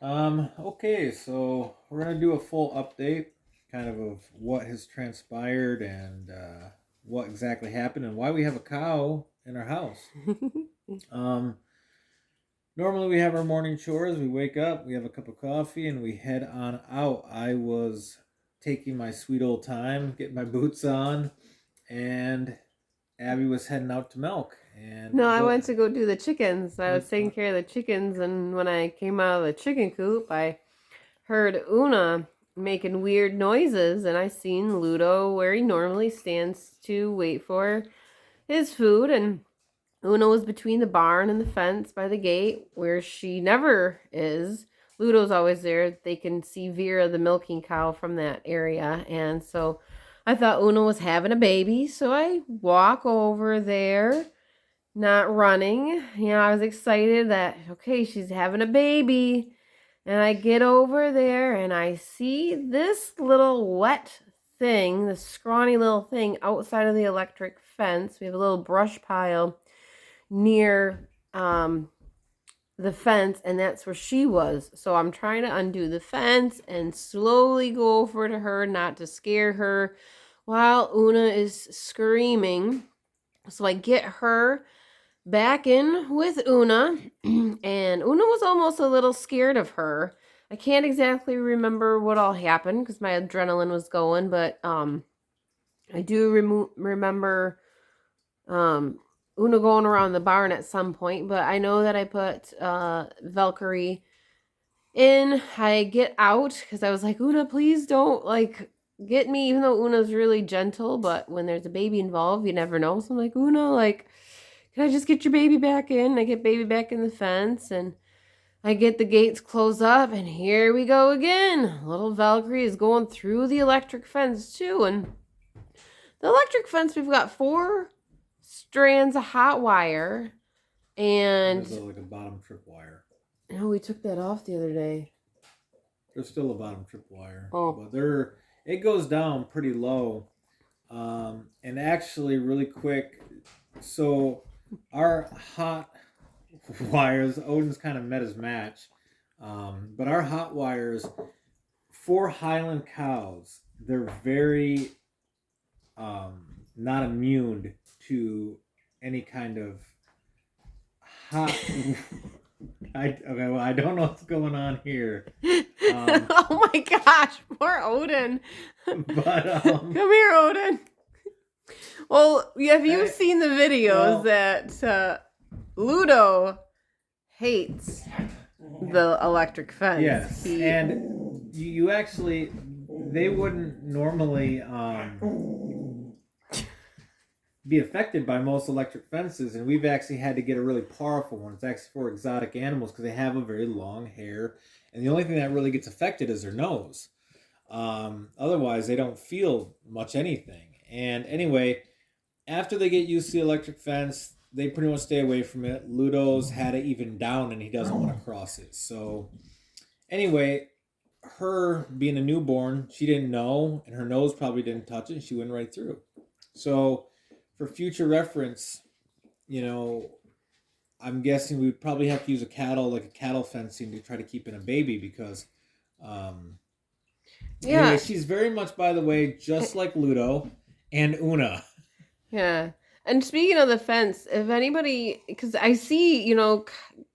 Okay, so we're gonna do a full update, kind of what has transpired and what exactly happened and why we have a cow in our house. Um, Normally we have our morning chores. We wake up, we have a cup of coffee, and we head on out. I was taking my sweet old time, getting my boots on, and Abby was heading out to milk. And No, I go. went to go do the chickens. I was taking care of the chickens, and when I came out of the chicken coop, I heard Una making weird noises, and I seen Ludo where he normally stands to wait for his food, and Una was between the barn and the fence by the gate where she never is. Ludo's always there. They can see Vera, the milking cow, from that area. And so I thought Una was having a baby. So I walk over there, not running. I was excited that, okay, she's having a baby. And I get over there and I see this little wet thing, this scrawny little thing outside of the electric fence. We have a little brush pile near the fence, and that's where she was. So I'm trying to undo the fence and slowly go over to her, not to scare her, while Una is screaming. So I get her back in with Una, and Una was almost a little scared of her. I can't exactly remember what all happened because my adrenaline was going, but I do remember Una going around the barn at some point, but I know that I put Valkyrie in. I get out because I was like, Una, please don't like get me, even though Una's really gentle, but when there's a baby involved, you never know. So I'm like, Una, like, can I just get your baby back in? I get baby back in the fence and I get the gates closed up, and here we go again. Little Valkyrie is going through the electric fence too, and the electric fence, we've got 4 strands of hot wire, and There's like a bottom tripwire. oh, we took that off the other day. There's still a bottom tripwire, Oh, but it goes down pretty low. And actually, really quick, so our hot wires, Odin's kind of met his match, but our hot wires for Highland cows, they're very not immune to any kind of hot. I don't know what's going on here. oh my gosh, poor Odin. But Come here, Odin. Well, have you seen the videos well, that Ludo hates the electric fence? yes, and you actually they wouldn't normally be affected by most electric fences, and we've actually had to get a really powerful one. It's actually for exotic animals because they have a very long hair, and the only thing that really gets affected is their nose. Otherwise, they don't feel much anything. And anyway, after they get used to the electric fence, they pretty much stay away from it. Ludo's had it even down, and he doesn't want to cross it. So anyway, her being a newborn, she didn't know, and her nose probably didn't touch it, and she went right through. So for future reference, you know, I'm guessing we'd probably have to use like a cattle fencing to try to keep in a baby because, anyway, Yeah, she's very much, by the way, just like Ludo and Una. yeah. And speaking of the fence, if anybody, because I see,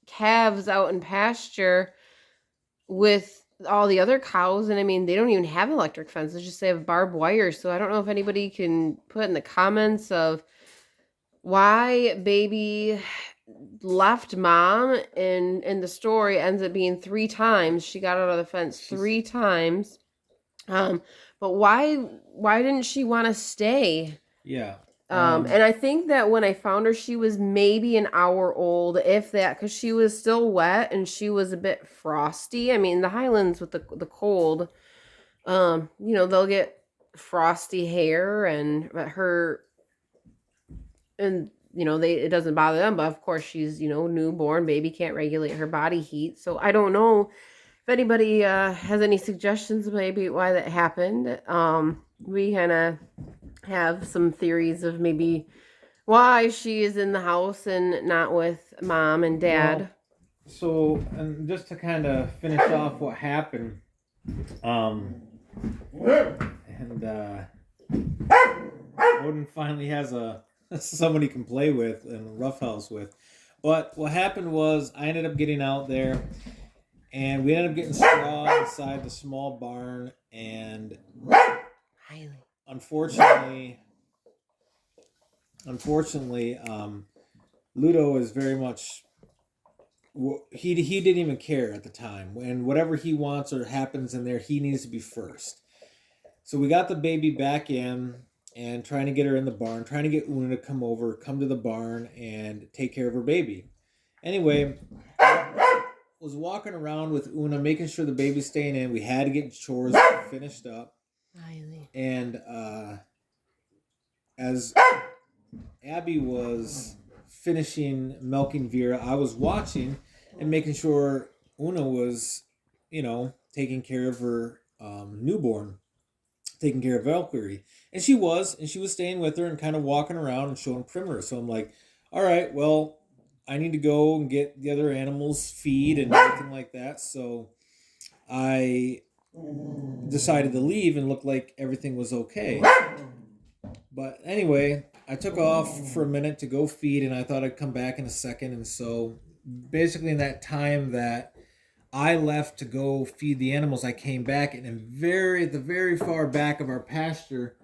calves out in pasture with all the other cows, and I mean, they don't even have electric fences, just they have barbed wire. So I don't know if anybody can put in the comments of why baby left mom, and in the story ends up being 3 times. She got out of the fence 3 times. But why didn't she want to stay? Yeah. And I think that when I found her, she was maybe an hour old, if that, because she was still wet and she was a bit frosty. I mean, the Highlands with the cold, they'll get frosty hair, and her, and it doesn't bother them. But of course, she's newborn baby, can't regulate her body heat. So I don't know if anybody has any suggestions maybe why that happened. We kind of have some theories of maybe why she is in the house and not with mom and dad. So, and just to kind of finish off what happened, um, and Odin finally has a somebody he can play with and roughhouse with. But what happened was I ended up getting out there, and we ended up getting straw inside the small barn, and unfortunately, unfortunately, Ludo is very much he didn't even care at the time. And whatever he wants or happens in there, he needs to be first. So we got the baby back in and trying to get her in the barn, trying to get Una to come to the barn and take care of her baby. Anyway, was walking around with Una, making sure the baby's staying in. We had to get chores finished up. And as Abby was finishing milking Vera, I was watching and making sure Una was, taking care of her newborn, taking care of Valkyrie. And she was staying with her and kind of walking around and showing primer. So I'm like, all right, well, I need to go and get the other animals feed and everything like that. So I decided to leave and looked like everything was okay. But anyway, I took off for a minute to go feed, and I thought I'd come back in a second. And so basically in that time that I left to go feed the animals, I came back, and at the very far back of our pasture,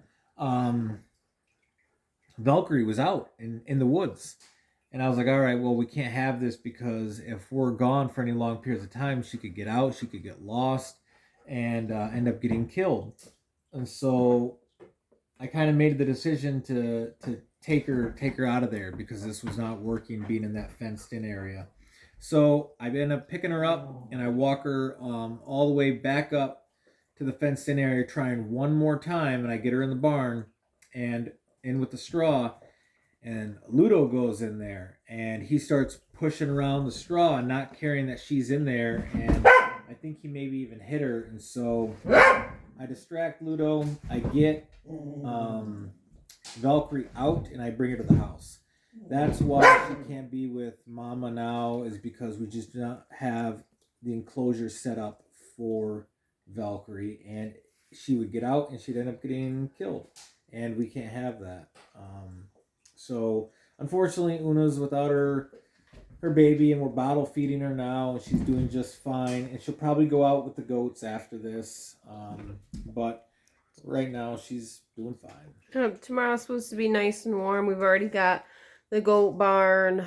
Valkyrie was out in the woods. And I was like, all right, well, we can't have this because if we're gone for any long periods of time, she could get out, she could get lost, and end up getting killed. And so I kind of made the decision to take her out of there because this was not working, being in that fenced in area. So I end up picking her up and I walk her all the way back up to the fenced in area, trying one more time, and I get her in the barn and in with the straw. And Ludo goes in there and he starts pushing around the straw and not caring that she's in there. And I think he maybe even hit her. And so I distract Ludo. I get Valkyrie out and I bring her to the house. That's why she can't be with Mama now, is because we just do not have the enclosure set up for Valkyrie. And she would get out and she'd end up getting killed. And we can't have that. So unfortunately, Una's without her baby, and we're bottle feeding her now, and she's doing just fine. And she'll probably go out with the goats after this, but right now she's doing fine. Tomorrow's supposed to be nice and warm. We've already got the goat barn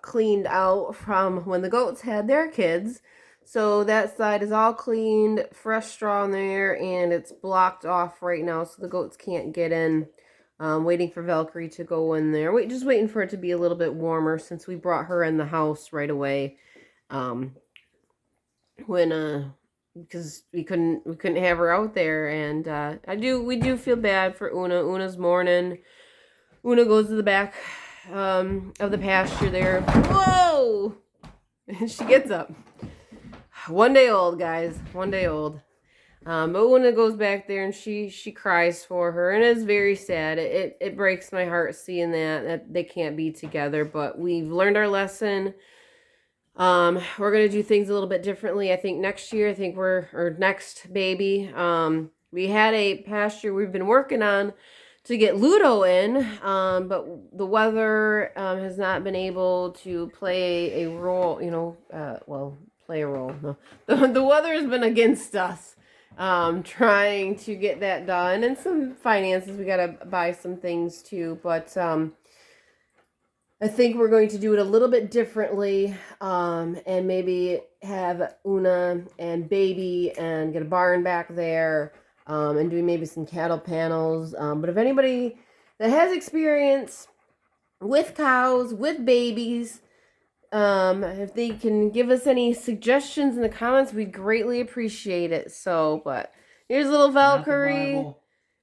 cleaned out from when the goats had their kids. So that side is all cleaned, fresh straw in there, and it's blocked off right now so the goats can't get in. Waiting for Valkyrie to go in there. Just waiting for it to be a little bit warmer since we brought her in the house right away. Because we couldn't have her out there, and we do feel bad for Una. Una's mourning. Una goes to the back of the pasture there. Whoa! And she gets up. 1 day old, guys. 1 day old. But Una goes back there and she cries for her, and it's very sad. It breaks my heart seeing that they can't be together, but we've learned our lesson. We're gonna do things a little bit differently. I think next year, next baby. We had a pasture we've been working on to get Ludo in, but the weather has not been able to play a role. Play a role. No, the weather has been against us. Trying to get that done, and some finances. We gotta buy some things too, but I think we're going to do it a little bit differently, and maybe have Una and baby and get a barn back there, and do maybe some cattle panels. But if anybody that has experience with cows, with babies, if they can give us any suggestions in the comments, we'd greatly appreciate it. So, but here's little Valkyrie.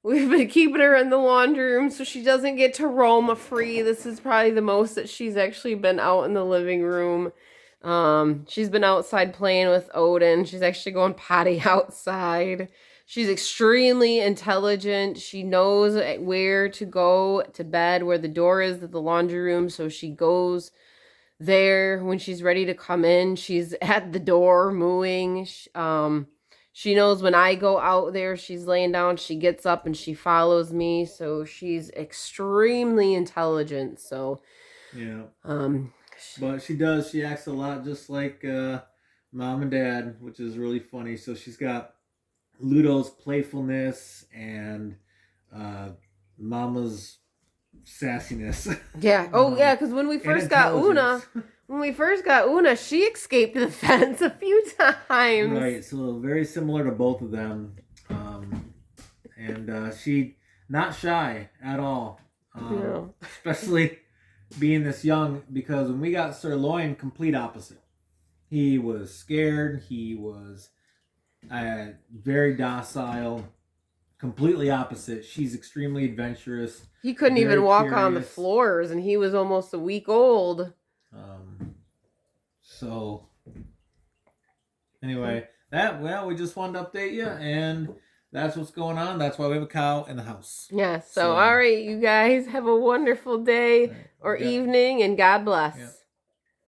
We've been keeping her in the laundry room so she doesn't get to roam free. This is probably the most that she's actually been out in the living room. She's been outside playing with Odin. She's actually going potty outside. She's extremely intelligent. She knows where to go to bed, where the door is to the laundry room. So she goes there when she's ready to come in. She's at the door mooing. She knows when I go out there, she's laying down, she gets up and she follows me. So she's extremely intelligent. So Yeah. um But she acts a lot just like mom and dad, which is really funny. So she's got Ludo's playfulness and Mama's sassiness. yeah. Oh yeah, because when we And first got Una, intelligence. she escaped the fence a few times. Right, so very similar to both of them. And she not shy at all. No. Especially being this young, because when we got Sirloin, complete opposite. He was scared. He was very docile. Completely opposite. She's extremely adventurous. He couldn't very even walk on the curious. floors, and he was almost a week old. So anyway, we just wanted to update you, and that's what's going on. That's why we have a cow in the house. Yeah. So all right, you guys have a wonderful day or Yeah. evening, and God bless. Yeah.